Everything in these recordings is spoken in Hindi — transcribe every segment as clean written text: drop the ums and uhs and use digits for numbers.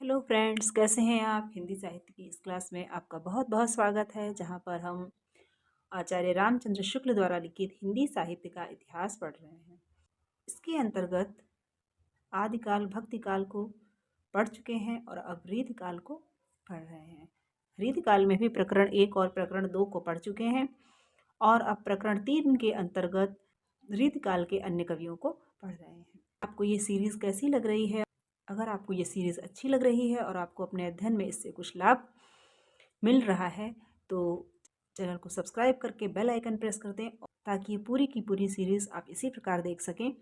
हेलो फ्रेंड्स, कैसे हैं आप। हिंदी साहित्य की इस क्लास में आपका बहुत बहुत स्वागत है, जहां पर हम आचार्य रामचंद्र शुक्ल द्वारा लिखित हिंदी साहित्य का इतिहास पढ़ रहे हैं। इसके अंतर्गत आदिकाल भक्तिकाल को पढ़ चुके हैं और अब रीतिकाल को पढ़ रहे हैं। रीतिकाल में भी प्रकरण 1 और प्रकरण 2 को पढ़ चुके हैं और अब प्रकरण 3 के अंतर्गत रीतिकाल के अन्य कवियों को पढ़ रहे हैं। आपको ये सीरीज़ कैसी लग रही है? अगर आपको ये सीरीज़ अच्छी लग रही है और आपको अपने अध्ययन में इससे कुछ लाभ मिल रहा है तो चैनल को सब्सक्राइब करके बेल आइकन प्रेस कर दें, ताकि ये पूरी की पूरी सीरीज़ आप इसी प्रकार देख सकें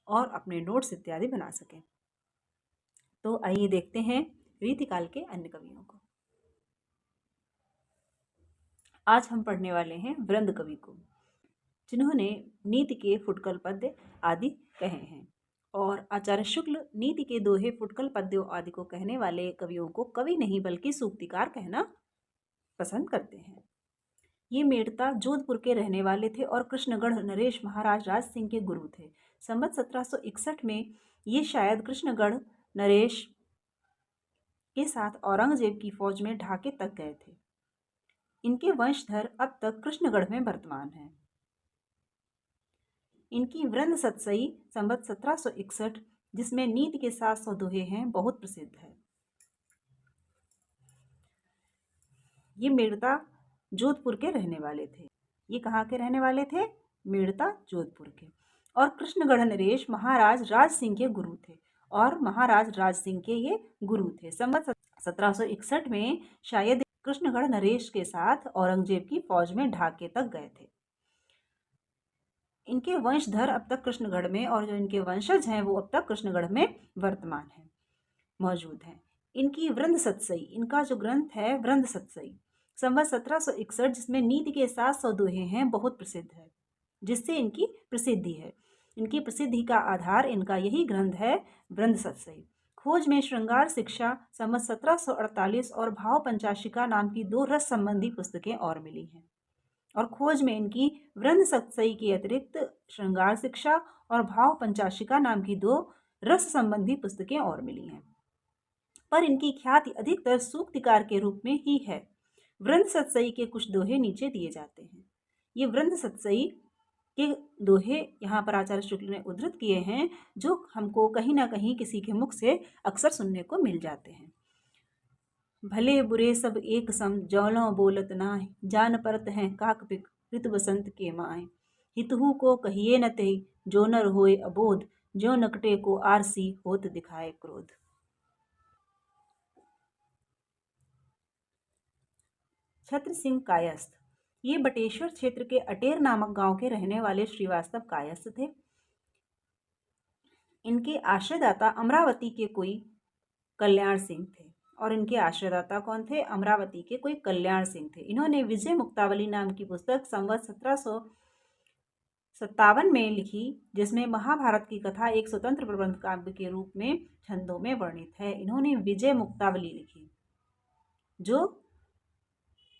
और अपने नोट्स इत्यादि बना सकें। तो आइए देखते हैं रीतिकाल के अन्य कवियों को। आज हम पढ़ने वाले हैं वृंद कवि को, जिन्होंने नीति के फुटकल पद्य आदि कहे हैं। और आचार्य शुक्ल नीति के दोहे फुटकल पद्यों आदि को कहने वाले कवियों को कवि नहीं बल्कि सूक्तिकार कहना पसंद करते हैं। ये मेड़ता जोधपुर के रहने वाले थे और कृष्णगढ़ नरेश महाराज राज सिंह के गुरु थे। संवत 1761 में ये शायद कृष्णगढ़ नरेश के साथ औरंगजेब की फौज में ढाके तक गए थे। इनके वंशधर अब तक कृष्णगढ़ में वर्तमान हैं। इनकी वृंद सतसई संवत 1761, जिसमें नीति के 700 दोहे हैं, बहुत प्रसिद्ध है। ये मेड़ता जोधपुर के रहने वाले थे। ये कहाँ के रहने वाले थे? मेड़ता जोधपुर के। और कृष्णगढ़ नरेश महाराज राज सिंह के गुरु थे और महाराज राज सिंह के ये गुरु थे। संवत 1761 में शायद कृष्णगढ़ नरेश के साथ औरंगजेब की फौज में ढाके तक गए थे। इनके वंशधर अब तक कृष्णगढ़ में और जो इनके वंशज हैं वो अब तक कृष्णगढ़ में वर्तमान है, मौजूद हैं। इनकी वृंद सतसई, इनका जो ग्रंथ है वृंद सतसई संवत 1761, जिसमें नीति के 700 दोहे हैं, बहुत प्रसिद्ध है, जिससे इनकी प्रसिद्धि है। इनकी प्रसिद्धि का आधार इनका यही ग्रंथ है वृंद सतसई। खोज में श्रृंगार शिक्षा संवत 1748 और भाव पंचाशिका नाम की 2 रस संबंधी पुस्तकें और मिली हैं। और खोज में इनकी वृंद सतसई के अतिरिक्त श्रृंगार शिक्षा और भाव पंचाशिका नाम की 2 रस संबंधी पुस्तकें और मिली हैं। पर इनकी ख्याति अधिकतर सूक्तिकार के रूप में ही है। वृंद सतसई के कुछ दोहे नीचे दिए जाते हैं। ये वृंद सतसई के दोहे यहाँ पर आचार्य शुक्ल ने उद्धृत किए हैं, जो हमको कहीं ना कहीं किसी के मुख से अक्सर सुनने को मिल जाते हैं। भले बुरे सब एक सम, जौलों बोलत नाहि, जान परत हैं काक पिक ऋतु बसंत के माए। हितहु को कहिए न तेहि, जो नर होए अबोध, जो नकटे को आरसी होत दिखाए क्रोध। छत्र सिंह कायस्थ, ये बटेश्वर क्षेत्र के अटेर नामक गांव के रहने वाले श्रीवास्तव कायस्थ थे। इनके आश्रयदाता अमरावती के कोई कल्याण सिंह थे। और इनके आश्रयदाता कौन थे? अमरावती के कोई कल्याण सिंह थे। इन्होंने विजय मुक्तावली नाम की पुस्तक संवत 1757 में लिखी, जिसमें महाभारत की कथा एक स्वतंत्र प्रबंध काव्य के रूप में छंदों में वर्णित है। इन्होंने विजय मुक्तावली लिखी, जो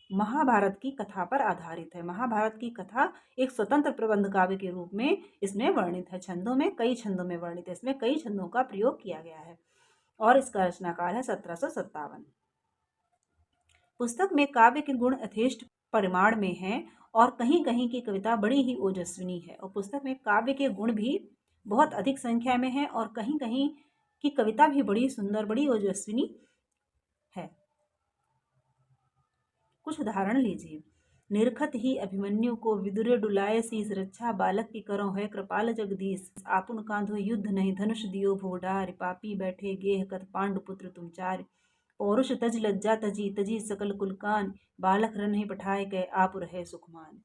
महाभारत की कथा पर आधारित है। महाभारत की कथा एक स्वतंत्र प्रबंध काव्य के रूप में इसमें वर्णित है, छंदों में, कई छंदों में वर्णित है। इसमें कई छंदों का प्रयोग किया गया है और इसका रचनाकाल है 1757। पुस्तक में काव्य के गुण यथेष्ट परिमाण में हैं और कहीं कहीं की कविता बड़ी ही ओजस्विनी है। और पुस्तक में काव्य के गुण भी बहुत अधिक संख्या में है और कहीं कहीं की कविता भी बड़ी सुंदर, बड़ी ओजस्विनी है। कुछ उदाहरण लीजिए। निरखत ही अभिमन्यु को विदुरे डुलाए शीस, रक्षा बालक की करो है कृपाल जगदीश। आपुन कांधो युद्ध नहीं धनुष दियो भोडार, पापी बैठे गेह कत पांडु पुत्र तुम चार। पौरुष तज लज्जा तजी तजी सकल कुलकान, बालक रन ही पठाए गए आप रहे सुखमान।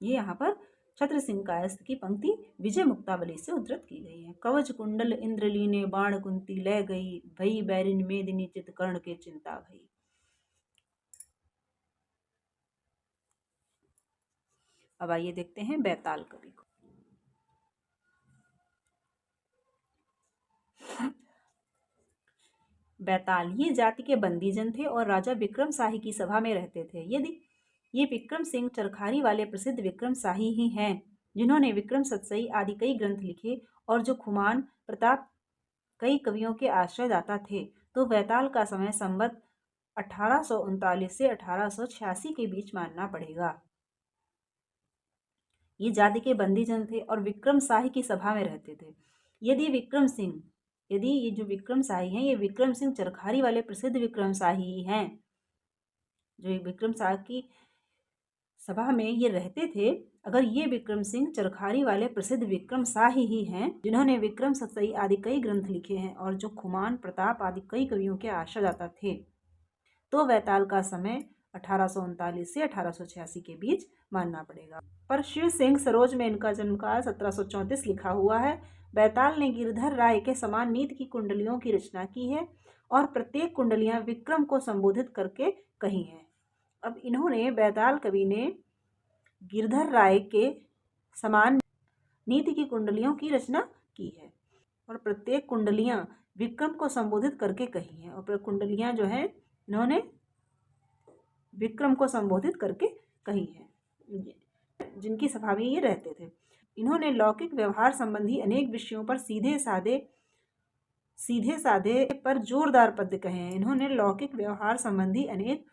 ये यहाँ पर छत्र सिंह कायस्थ की पंक्ति विजय मुक्तावली से उद्धृत की गई है। कवच कुंडल इंद्रलीने बाण कुंती ले गई, भई बैरिन मेदिनी चित कर्ण के चिंता भई। अब आइए देखते हैं बैताल कवि को। बैताल ये जाति के बंदीजन थे और राजा विक्रम शाही की सभा में रहते थे। यदि ये विक्रम सिंह चरखारी वाले प्रसिद्ध विक्रम शाही ही हैं, जिन्होंने विक्रम सतसई आदि कई ग्रंथ लिखे और जो खुमान प्रताप कई कवियों के आश्रयदाता थे, तो बैताल का समय संवत 1839 से 1886 के बीच मानना पड़ेगा। ये जाति के बंदीजन थे और विक्रम शाही की सभा में रहते थे। यदि ये जो विक्रम शाही हैं, ये विक्रम सिंह चरखारी वाले प्रसिद्ध विक्रम शाही हैं, जो विक्रम शाह की सभा में ये रहते थे। अगर ये विक्रम सिंह चरखारी वाले प्रसिद्ध विक्रम शाही ही हैं, जिन्होंने विक्रम सतसई आदि कई ग्रंथ लिखे हैं और जो खुमान प्रताप आदि कई कवियों के आश्रयदाता थे, तो बैताल का समय 1839 से 1886 के बीच मानना पड़ेगा। पर शिव सिंह सरोज में इनका जन्मकाल 1734 लिखा हुआ है। बैताल ने गिरधर राय के समान नीति की कुंडलियों की रचना की है और प्रत्येक कुंडलियां विक्रम को संबोधित करके कही हैं। अब इन्होंने बैताल कवि ने गिरधर राय के समान नीति की कुंडलियों की रचना की है और प्रत्येक कुंडलियां विक्रम को संबोधित करके कही हैं। और कुंडलियां जो है इन्होंने विक्रम को संबोधित करके कही है, जिनकी सभा में ये रहते थे। इन्होंने लौकिक व्यवहार संबंधी अनेक विषयों पर सीधे साधे पर जोरदार पद्य कहे हैं। इन्होंने लौकिक व्यवहार संबंधी अनेक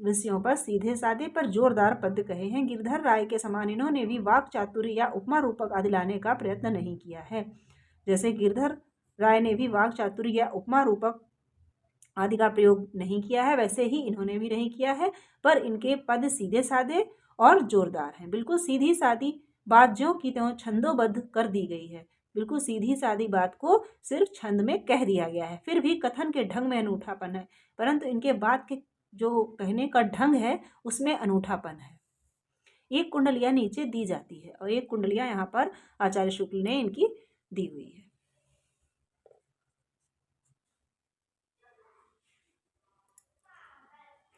विषयों पर सीधे साधे पर जोरदार पद्य कहे हैं। गिरधर राय के समान इन्होंने भी वाक चातुर्य या उपमा रूपक आदि लाने का प्रयत्न नहीं किया है। जैसे गिरधर राय ने भी वाक चातुर्य या उपमा रूपक आदि का प्रयोग नहीं किया है, वैसे ही इन्होंने भी नहीं किया है। पर इनके पद सीधे साधे और जोरदार हैं। बिल्कुल सीधी सादी बात ज्यों की त्यों छंदोबद्ध कर दी गई है। बिल्कुल सीधी सादी बात को सिर्फ छंद में कह दिया गया है। फिर भी कथन के ढंग में अनूठापन है, परंतु इनके बात के जो कहने का ढंग है उसमें अनूठापन है। एक कुंडलियां नीचे दी जाती है और एक कुंडलियां यहाँ पर आचार्य शुक्ल ने इनकी दी हुई है।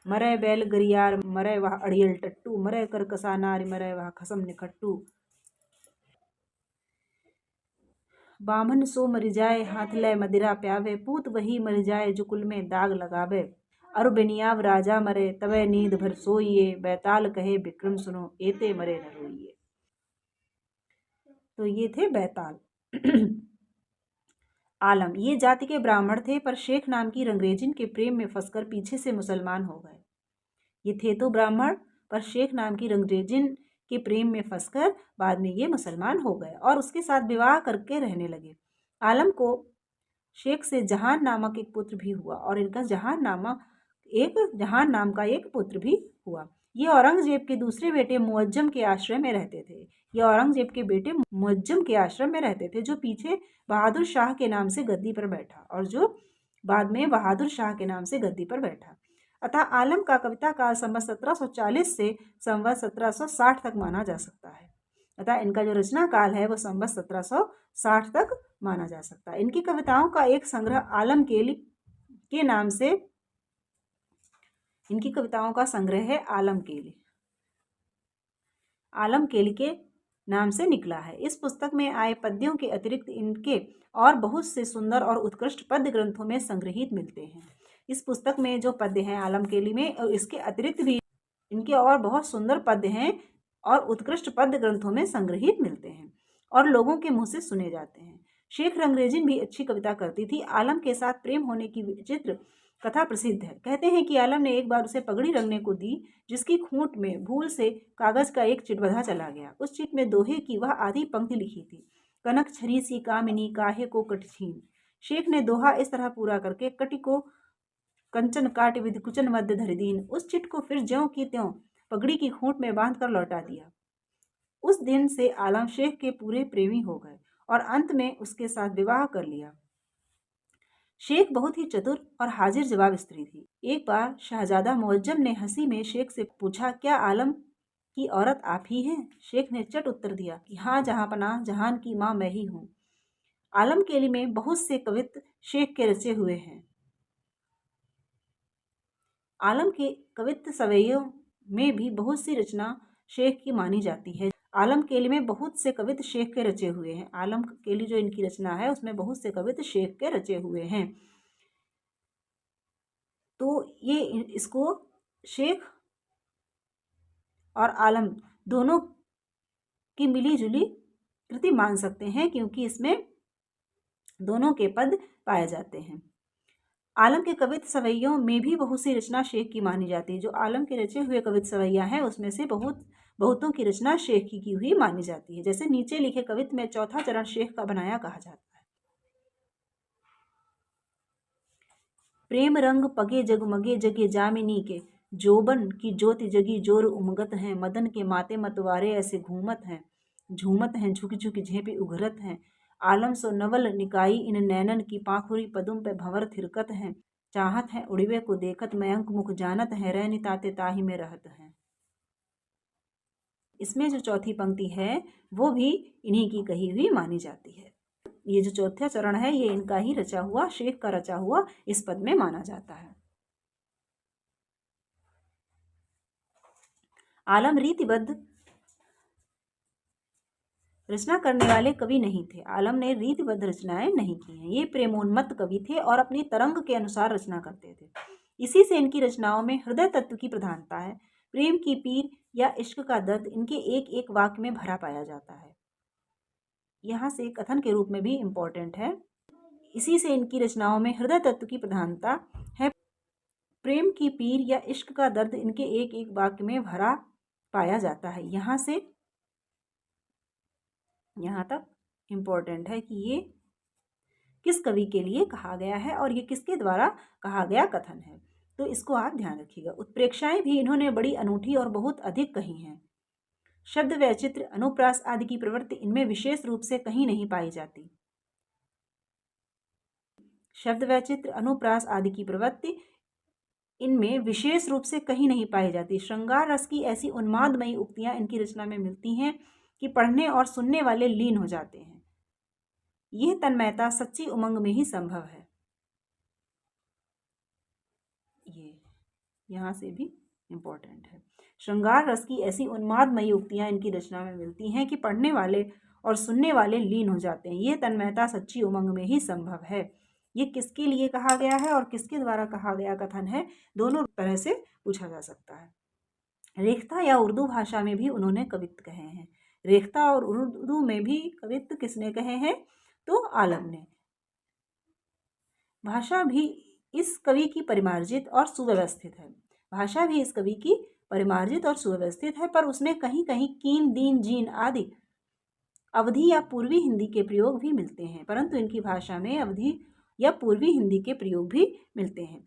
मरै बैल गरियार मरै वह अड़ियल टट्टू, मरै कर कसा नारी मरै वह खसम निखट्टू। बामन सो मर जाए हाथ लय मदिरा प्यावे, पूत वही मर जाए जो कुल में दाग लगावे। अरु बेनियाव राजा मरे तवे नींद भर सोइए, बैताल कहे विक्रम सुनो एते मरे न रोइए। तो ये थे बैताल। आलम ये जाति के ब्राह्मण थे, पर शेख नाम की रंगरेजिन के प्रेम में फंसकर पीछे से मुसलमान हो गए। ये थे तो ब्राह्मण, पर शेख नाम की रंगरेजिन के प्रेम में फंसकर बाद में ये मुसलमान हो गए और उसके साथ विवाह करके रहने लगे। आलम को शेख से जहान नामक एक पुत्र भी हुआ और इनका जहान नाम का एक पुत्र भी हुआ। ये औरंगजेब के दूसरे बेटे मुअज्जम के आश्रय में रहते थे। ये औरंगजेब के बेटे मुअज्जम के आश्रम में रहते थे, जो पीछे बहादुर शाह के नाम से गद्दी पर बैठा और जो बाद में बहादुर शाह के नाम से गद्दी पर बैठा। अतः आलम का कविता काल संवत 1740 से संवत 1760 तक माना जा सकता है। अतः इनका जो रचना काल है वो संवत 1760 तक माना जा सकता है। इनकी कविताओं का एक संग्रह आलम केली के नाम से, इनकी कविताओं का संग्रह है आलम केली के नाम से निकला है। इस पुस्तक में आए पद्यों के अतिरिक्त इनके और बहुत से सुंदर और उत्कृष्ट पद्य ग्रंथों में संग्रहित मिलते हैं। इस पुस्तक में जो पद्य हैं आलम केली में, और इसके अतिरिक्त भी इनके और बहुत सुंदर पद्य हैं और उत्कृष्ट पद्य ग्रंथों में संग्रहित मिलते हैं और लोगों के मुंह से सुने जाते हैं। शेख रंगरेजिन भी अच्छी कविता करती थी। आलम के साथ प्रेम होने की विचित्र कथा प्रसिद्ध है। कहते हैं कि आलम ने एक बार उसे पगड़ी रंगने को दी, जिसकी खूंट में भूल से कागज का एक चिट बंधा चला गया। उस चिट में दोहे की वह आधी पंक्ति लिखी थी, कनक छरी सी कामिनी काहे को कटछीन। शेख ने दोहा इस तरह पूरा करके कटि को कंचन काट विधि कुचन मध्य धरिदीन, उस चिट को फिर ज्यों की त्यों पगड़ी की खूंट में बांध कर लौटा दिया। उस दिन से आलम शेख के पूरे प्रेमी हो गए और अंत में उसके साथ विवाह कर लिया। शेख बहुत ही चतुर और हाजिर जवाब स्त्री थी। एक बार शहजादा मुअज्जम ने हंसी में शेख से पूछा, क्या आलम की औरत आप ही हैं? शेख ने चट उत्तर दिया कि हाँ जहांपनाह, जहान की माँ मैं ही हूँ। आलम केली में बहुत से कवित्व शेख के रचे हुए हैं। आलम के कवित्व सवैयों में भी बहुत सी रचना शेख की मानी जाती है। आलम केली में बहुत से कवित्व शेख के रचे हुए हैं। आलम केली जो इनकी रचना है उसमें बहुत से कवित्व शेख के रचे हुए हैं। तो ये इसको शेख और आलम दोनों की मिली जुली कृति मान सकते हैं, क्योंकि इसमें दोनों के पद पाए जाते हैं। आलम के कवित सवैयों में भी बहुत सी रचना शेख की मानी जाती है। जो आलम के रचे हुए कवित सवैया हैं उसमें से बहुतों की रचना शेख की हुई मानी जाती है। जैसे नीचे लिखे कवित में चौथा चरण शेख का बनाया कहा जाता है। प्रेम रंग पगे जगमगे जगे जामिनी के, जोबन की ज्योति जगी जोर उमगत हैं। मदन के माते मतवारे ऐसे झूमत हैं झुकी झुकी झेपी उघरत हैं। आलम सो नवल निकाई इन नैनन की, पाखुरी पदुम पे भंवर थिरकत हैं। चाहत है उड़िवे को देखत मयंक मुख जानत है, रैनी ताते ताही में रहत हैं। इसमें जो चौथी पंक्ति है वो भी इन्हीं की कही हुई मानी जाती है। ये जो चौथा चरण है ये इनका ही रचा हुआ, शेख का रचा हुआ इस पद में माना जाता है। आलम रीतिबद्ध रचना करने वाले कवि नहीं थे। आलम ने रीतिबद्ध रचनाएं नहीं की हैं। ये प्रेमोन्मत्त कवि थे और अपनी तरंग के अनुसार रचना करते थे। इसी से इनकी रचनाओं में हृदय तत्व की प्रधानता है। प्रेम की पीर या इश्क का दर्द इनके एक एक वाक्य में भरा पाया जाता है। यहाँ से कथन के रूप में भी इम्पोर्टेंट है। इसी से इनकी रचनाओं में हृदय तत्व की प्रधानता है। प्रेम की पीर या इश्क का दर्द इनके एक एक वाक्य में भरा पाया जाता है। यहाँ तक इम्पोर्टेंट है कि ये किस कवि के लिए कहा गया है और ये किसके द्वारा कहा गया कथन है, तो इसको आप ध्यान रखिएगा। उत्प्रेक्षाएं भी इन्होंने बड़ी अनूठी और बहुत अधिक कही हैं। शब्द वैचित्र, अनुप्रास आदि की प्रवृत्ति इनमें विशेष रूप से कहीं नहीं पाई जाती। शब्द वैचित्र, अनुप्रास आदि की प्रवृत्ति इनमें विशेष रूप से कहीं नहीं पाई जाती। श्रृंगार रस की ऐसी उन्मादमयी उक्तियां इनकी रचना में मिलती हैं कि पढ़ने और सुनने वाले लीन हो जाते हैं। यह तन्मयता सच्ची उमंग में ही संभव है। ये यहाँ से भी इम्पोर्टेंट है। श्रृंगार रस की ऐसी उन्मादमयी उक्तियां इनकी रचना में मिलती हैं कि पढ़ने वाले और सुनने वाले लीन हो जाते हैं। यह तन्मयता सच्ची उमंग में ही संभव है। ये किसके लिए कहा गया है और किसके द्वारा कहा गया कथन है, दोनों तरह से पूछा जा सकता है। रेख्ता या उर्दू भाषा में भी उन्होंने कवित्व कहे हैं। रेख्ता और उर्दू में भी कवित्व किसने कहे हैं, तो आलम ने। भाषा भी इस कवि की परिमार्जित और सुव्यवस्थित है। भाषा भी इस कवि की परिमार्जित और सुव्यवस्थित है, पर उसमें कहीं कहीं कीन, दीन, जीन आदि अवधी या पूर्वी हिंदी के प्रयोग भी मिलते हैं। परंतु इनकी भाषा में अवधी या पूर्वी हिंदी के प्रयोग भी मिलते हैं।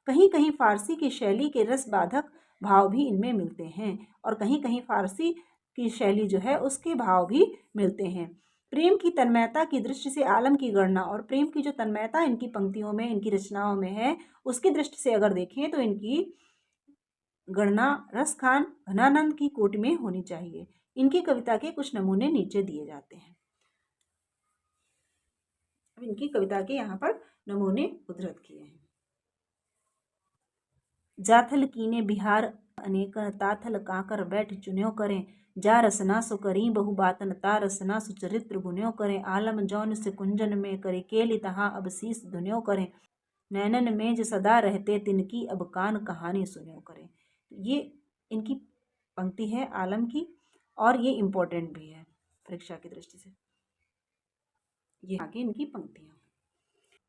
कहीं कहीं फारसी की शैली के रस बाधक भाव भी इनमें मिलते हैं और कहीं कहीं फारसी की शैली जो है उसके भाव भी मिलते हैं। प्रेम की तन्मयता की दृष्टि से आलम की गणना और प्रेम की जो तन्मयता इनकी पंक्तियों में, इनकी रचनाओं में है, उसकी दृष्टि से अगर देखें तो इनकी गणना रस खान घनानंद की कोटि में होनी चाहिए। इनकी कविता के कुछ नमूने नीचे दिए जाते हैं। अब इनकी कविता के यहाँ पर नमूने उद्धृत किए हैं। जाथल कीने बिहार अनेकन, ताथल काकर बैठ चुन्यो करें। जा रसना सो करी बहु बातन, ता रसना सुचरित्र गुन्यो करें। आलम जौन से कुंजन में करे, केली तहाँ अब शीस धुन्यो करें। नैनन में जो सदा रहते तिनकी, अब कान कहानी सुन्यो करें। ये इनकी पंक्ति है आलम की और ये इम्पोर्टेंट भी है परीक्षा की दृष्टि से। ये आगे इनकी पंक्तियाँ।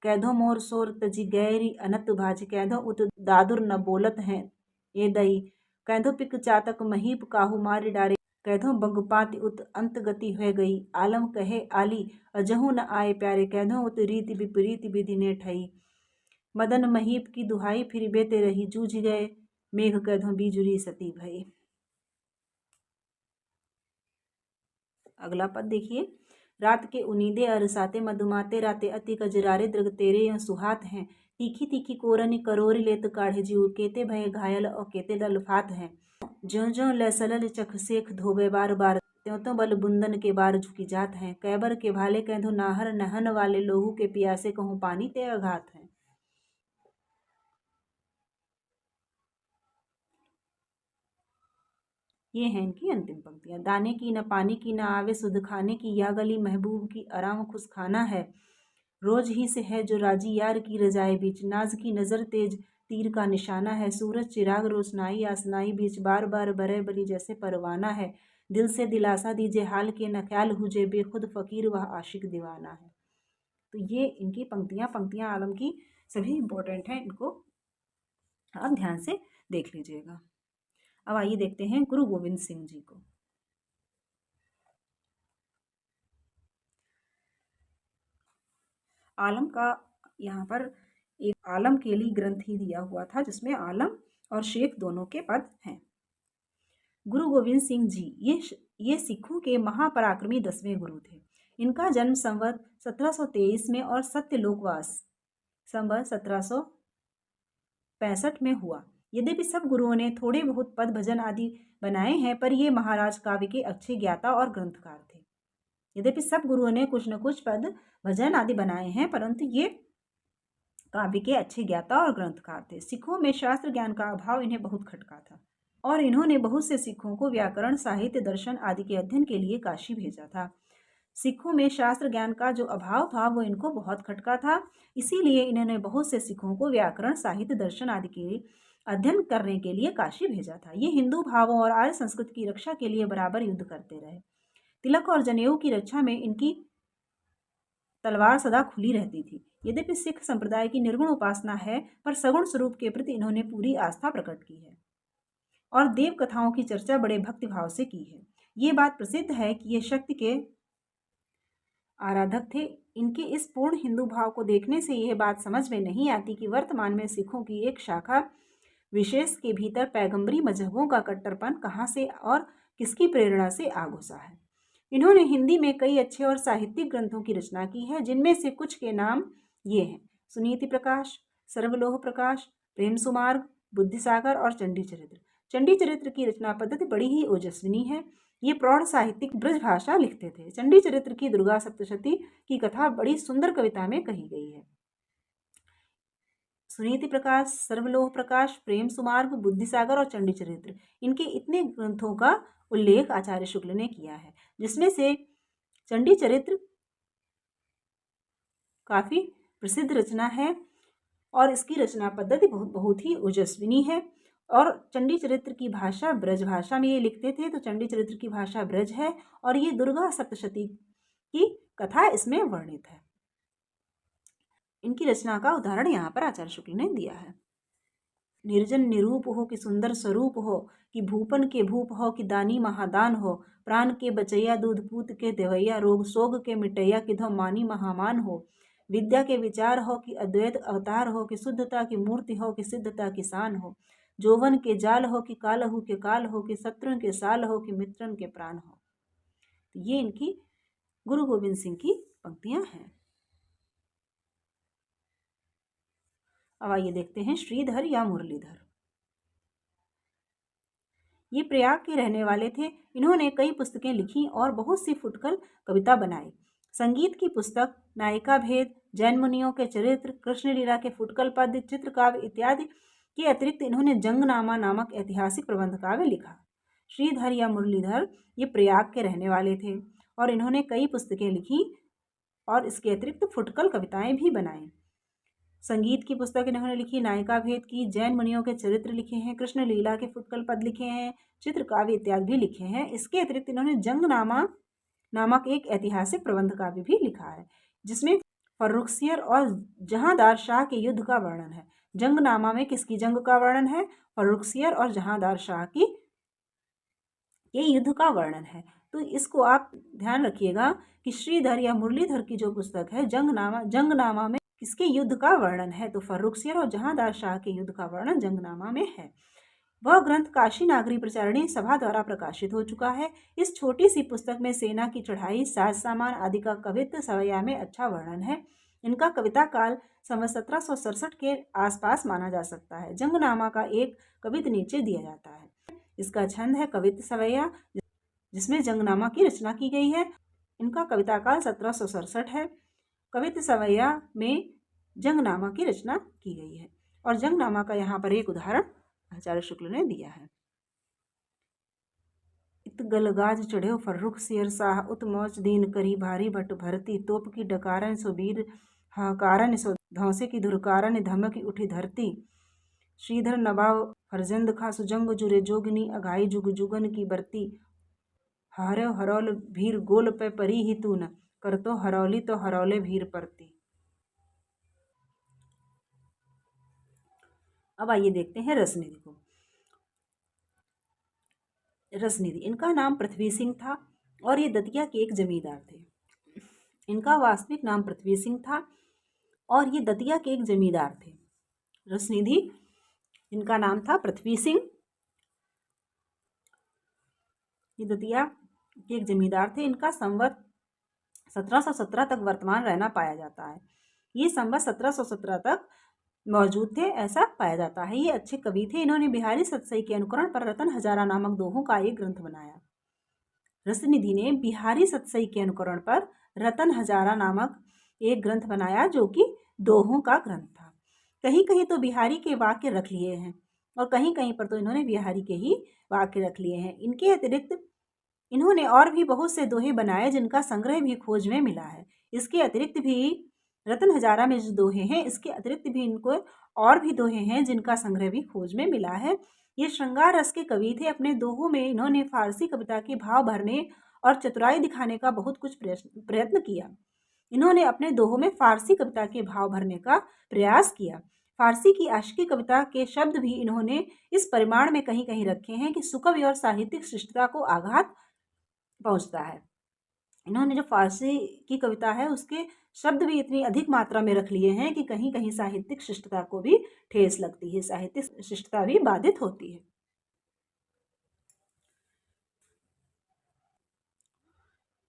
कैधो मोर सोर तजी गैरी अनत भाज, कैधो उत दादुर न बोलत हैं ये दई। कैधो पिक चातक महीप काहू मारी डारे, कैधो बगपाति उत अंत गति है गई। आलम कहे आली अजहू न आए प्यारे, कैधो उत रीति विपरीत विधि ने ठई। मदन महीप की दुहाई फिर बेते रही, जूझ गए मेघ कैधो बीजुरी सती भई। अगला पद देखिए। रात के उनीदे अरसाते, मधुमाते राते अति कजरारे, दृग तेरे यह सुहात हैं। तीखी तीखी कोरनी करोरी लेत काढ़े जीव, केते भय घायल और केते ललफात हैं। ज्यों ज्यों लसलल चख सेख धोबे बार बार, त्यों त्यों बल बुंदन के बार झुकी जात हैं। कैबर के भाले कैधो नाहर नहन वाले, लोहू के पियासे कहूँ पानी ते अघात हैं। ये हैं इनकी अंतिम पंक्तियाँ। दाने की न पानी की न आवे सुध खाने की, या गली महबूब की आराम खुश खाना है। रोज ही से है जो राजी यार की रजाए बीच, नाज की नज़र तेज तीर का निशाना है। सूरज चिराग रोशनाई आसनाई बीच, बार बार बरे बली जैसे परवाना है। दिल से दिलासा दीजिए हाल के, न ख्याल हुजे बेखुद फ़कीर वह आशिक दीवाना है। तो ये इनकी पंक्तियां आलम की सभी इंपॉर्टेंट हैं, इनको आप ध्यान से देख लीजिएगा। अब आइए देखते हैं गुरु गोविंद सिंह जी को। आलम का यहाँ पर एक आलम केली ग्रंथ ही दिया हुआ था, जिसमें आलम और शेख दोनों के पद हैं। गुरु गोविंद सिंह जी ये सिखों के महापराक्रमी 10वें गुरु थे। इनका जन्म संवत 1723 में और सत्यलोकवास संवत 1765 में हुआ। यद्यपि सब गुरुओं ने थोड़े बहुत पद भजन आदि बनाए हैं, पर ये महाराज काव्य के अच्छे ज्ञाता और ग्रंथकार थे। यद्यपि सब गुरुओं ने कुछ न कुछ पद भजन आदि बनाए हैं, परंतु ये काव्य के अच्छे ज्ञाता और ग्रंथकार थे। सिखों में शास्त्र ज्ञान का अभाव इन्हें बहुत खटका था और इन्होंने बहुत से सिखों को व्याकरण, साहित्य, दर्शन आदि के अध्ययन के लिए काशी भेजा था। सिखों में शास्त्र ज्ञान का जो अभाव था वो इनको बहुत खटका था, इसीलिए इन्होंने बहुत से सिखों को व्याकरण, साहित्य, दर्शन आदि के अध्ययन करने के लिए काशी भेजा था। ये हिंदू भावों और आर्य संस्कृति की रक्षा के लिए बराबर युद्ध करते रहे। तिलक और जनेऊ की रक्षा में इनकी तलवार सदा खुली रहती थी। यद्यपि सिख संप्रदाय की निर्गुण उपासना है, पर सगुण स्वरूप के प्रति इन्होंने पूरी आस्था प्रकट की है और देव कथाओं की चर्चा बड़े भक्तिभाव से की है। ये बात प्रसिद्ध है कि ये शक्ति के आराधक थे। इनके इस पूर्ण हिंदू भाव को देखने से यह बात समझ में नहीं आती कि वर्तमान में सिखों की एक शाखा विशेष के भीतर पैगंबरी मजहबों का कट्टरपन कहाँ से और किसकी प्रेरणा से आ घुसा है। इन्होंने हिंदी में कई अच्छे और साहित्यिक ग्रंथों की रचना की है, जिनमें से कुछ के नाम ये हैं: सुनीति प्रकाश, सर्वलोह प्रकाश, प्रेम सुमार्ग, बुद्धिसागर और चंडी चरित्र। चंडी चरित्र की रचना पद्धति बड़ी ही ओजस्विनी है। ये प्रौढ़ साहित्यिक ब्रज भाषा लिखते थे। चंडी चरित्र की दुर्गा सप्तशती की कथा बड़ी सुंदर कविता में कही गई है। सुनीति प्रकाश, सर्वलोह प्रकाश, प्रेम सुमार्ग, बुद्धिसागर और चंडी चरित्र, इनके इतने ग्रंथों का उल्लेख आचार्य शुक्ल ने किया है, जिसमें से चंडी चरित्र काफी प्रसिद्ध रचना है और इसकी रचना पद्धति बहुत ही ओजस्विनी है। और चंडी चरित्र की भाषा ब्रज भाषा में ये लिखते थे, तो चंडी चरित्र की भाषा ब्रज है और ये दुर्गा सप्तशती की कथा इसमें वर्णित है। इनकी रचना का उदाहरण यहाँ पर आचार्य शुक्ल ने दिया है। निर्जन निरूप हो कि सुंदर स्वरूप हो, कि भूपन के भूप हो कि दानी महादान हो, प्राण के बचैया दूध पूत के देवैया, रोग सोग के मिटैया किधो मानी महामान हो, विद्या के विचार हो कि अद्वैत अवतार हो, कि शुद्धता की मूर्ति हो कि सिद्धता की शान हो, जोवन के जाल हो कि कालहु के काल हो, कि शत्रुन के साल हो कि मित्रन के प्राण हो। तो ये इनकी गुरु गोविंद सिंह की पंक्तियां हैं। अब आइए देखते हैं श्रीधर या मुरलीधर। ये प्रयाग के रहने वाले थे। इन्होंने कई पुस्तकें लिखी और बहुत सी फुटकर कविता बनाई। संगीत की पुस्तक, नायिका भेद, जैन मुनियों के चरित्र, कृष्ण लीला के फुटकल पद्य, चित्रकाव्य इत्यादि के अतिरिक्त इन्होंने जंगनामा नामक ऐतिहासिक प्रबंध काव्य लिखा। श्रीधर या मुरलीधर ये प्रयाग के रहने वाले थे और इन्होंने कई पुस्तकें लिखी और इसके अतिरिक्त फुटकल कविताएं भी बनाई। संगीत की पुस्तक इन्होंने लिखी, नायिका भेद की, जैन मुनियों के चरित्र लिखे हैं, कृष्ण लीला के फुटकल पद लिखे हैं, चित्रकाव्य इत्यादि भी लिखे हैं। इसके अतिरिक्त इन्होंने जंगनामा नामक एक ऐतिहासिक प्रबंध काव्य भी लिखा है, जिसमें फर्रुखसियर और जहांदार शाह के युद्ध का वर्णन है। जंगनामा में किसकी जंग का वर्णन है? फर्रुखसियर और जहांदार शाह की ये युद्ध का वर्णन है। तो इसको आप ध्यान रखिएगा कि श्रीधर या मुरलीधर की जो पुस्तक है जंगनामा में किसके युद्ध का वर्णन है? तो फर्रुखसियर और जहांदार शाह के युद्ध का वर्णन जंगनामा में है। वह ग्रंथ काशी नागरी प्रचारणी सभा द्वारा प्रकाशित हो चुका है। इस छोटी सी पुस्तक में सेना की चढ़ाई, साज सामान आदि का कवित्व सवैया में अच्छा वर्णन है। इनका कविता काल सन 1767 के आसपास माना जा सकता है। जंगनामा का एक कवित्व नीचे दिया जाता है। इसका छंद है कवित्व सवैया, जिसमें जंगनामा की रचना की गई है। इनका कविता काल 1767 है। कवित्व सवैया में जंगनामा की रचना की गई है और जंगनामा का यहाँ पर एक उदाहरण आचार्य शुक्ल ने दिया है। इत गलगाज चढ़े फर्रुखसियर शाह, उत मौच दीन करी भारी भट भरती, तोप की डकारन सो वीर हाकारन सो धौसे की धुरकारन धमकी उठी धरती, श्रीधर नवाब फरजंद खा सुजंग जुरे जोगनी, अघाई जुग जुगन की बरती, हरे हरौल भीर गोल पे परी ही तू न, कर तो हरौली तो हरौले भीर परती। अब आइए देखते हैं रसनिधि को। रसनिधि, इनका नाम पृथ्वी सिंह था और ये दतिया के एक जमींदार थे। इनका वास्तविक नाम पृथ्वी सिंह था और ये दतिया के एक जमींदार थे। रसनिधि, इनका नाम था पृथ्वी सिंह, ये दतिया के एक जमींदार थे। इनका संवत 1717 तक वर्तमान रहना पाया जाता है। ये संवत 1717 तक मौजूद थे ऐसा पाया जाता है। ये अच्छे कवि थे। इन्होंने बिहारी सतसई के अनुकरण पर रतन हजारा नामक दोहों का एक ग्रंथ बनाया। रसनिधि ने बिहारी सतसई के अनुकरण पर रतन हजारा नामक एक ग्रंथ बनाया जो कि दोहों का ग्रंथ था। कहीं कहीं तो बिहारी के वाक्य रख लिए हैं और कहीं कहीं पर तो इन्होंने बिहारी के ही वाक्य रख लिए हैं। इनके अतिरिक्त इन्होंने और भी बहुत से दोहे बनाए जिनका संग्रह भी खोज में मिला है। इसके अतिरिक्त भी रतन हजारा में जो दोहे हैं, इसके अतिरिक्त भी इनको और भी दोहे हैं जिनका संग्रह भी खोज में मिला है। ये श्रृंगार रस के कवि थे। अपने दोहों में इन्होंने फारसी कविता के भाव भरने और चतुराई दिखाने का बहुत कुछ प्रयत्न किया। इन्होंने अपने दोहों में फारसी कविता के भाव भरने का प्रयास किया। फारसी की आशिकी कविता के शब्द भी इन्होंने इस परिमाण में कहीं कहीं रखे हैं कि सुकवि और साहित्यिक शिष्टता को आघात पहुंचता है। इन्होंने जो फारसी की कविता है उसके शब्द भी इतनी अधिक मात्रा में रख लिए हैं कि कहीं कहीं साहित्यिक शिष्टता को भी ठेस लगती है, साहित्यिक शिष्टता भी बाधित होती है।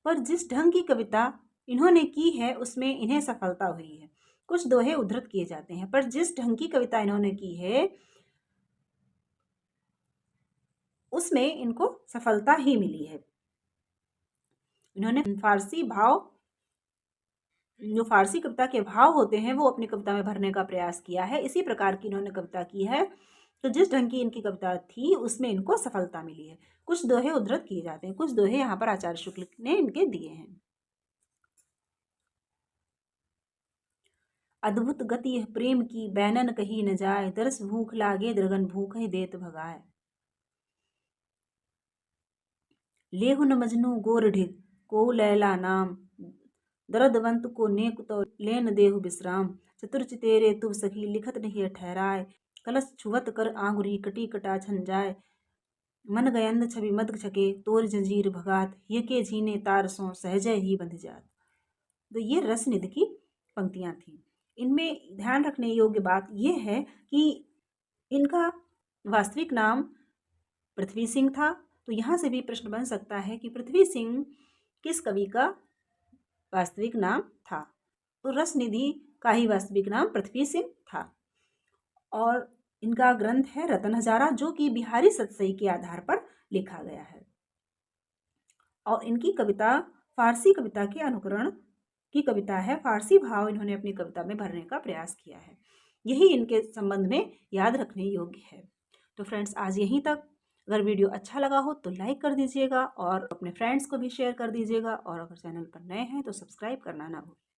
पर जिस ढंग की कविता इन्होंने की है उसमें इन्हें सफलता हुई है। कुछ दोहे उद्धृत किए जाते हैं, पर जिस ढंग की कविता इन्होंने की है उसमें इनको सफलता ही मिली है। इन्होंने फारसी भाव, जो फारसी कविता के भाव होते हैं वो अपनी कविता में भरने का प्रयास किया है। इसी प्रकार की इन्होंने कविता की है। तो जिस ढंग की इनकी कविता थी उसमें इनको सफलता मिली है। कुछ दोहे उद्धृत किए जाते हैं, कुछ दोहे यहाँ पर आचार्य शुक्ल ने इनके दिए हैं। अद्भुत गति प्रेम की बैनन कही न जाए, तरस भूख लागे दृगन भूख ही देत भगाए। लेहु न मजनू गोर ढिग को लैला नाम, दर्दवंत को नेक तो लेन देहु विश्राम। चतुर चितेरे तुब सखी लिखत नहीं ठहराए, कलश छुवत कर आंगुरी कटी कटा छन जाए। मन गयंद छवि मद छके तोर जंजीर भगात, ये के झीने तार सो सहजय ही बंध जात। तो ये रसनिधि की पंक्तियां थी। इनमें ध्यान रखने योग्य बात यह है कि इनका वास्तविक नाम पृथ्वी सिंह था। तो यहाँ से भी प्रश्न बन सकता है कि पृथ्वी सिंह किस कवि का वास्तविक नाम था। तो रसनिधि का ही वास्तविक नाम पृथ्वी सिंह था और इनका ग्रंथ है रतन हजारा जो कि बिहारी सतसई के आधार पर लिखा गया है। और इनकी कविता फारसी कविता के अनुकरण की कविता है। फारसी भाव इन्होंने अपनी कविता में भरने का प्रयास किया है। यही इनके संबंध में याद रखने योग्य है। तो फ्रेंड्स, आज यहीं तक। अगर वीडियो अच्छा लगा हो तो लाइक कर दीजिएगा और अपने फ्रेंड्स को भी शेयर कर दीजिएगा और अगर चैनल पर नए हैं तो सब्सक्राइब करना ना भूलें।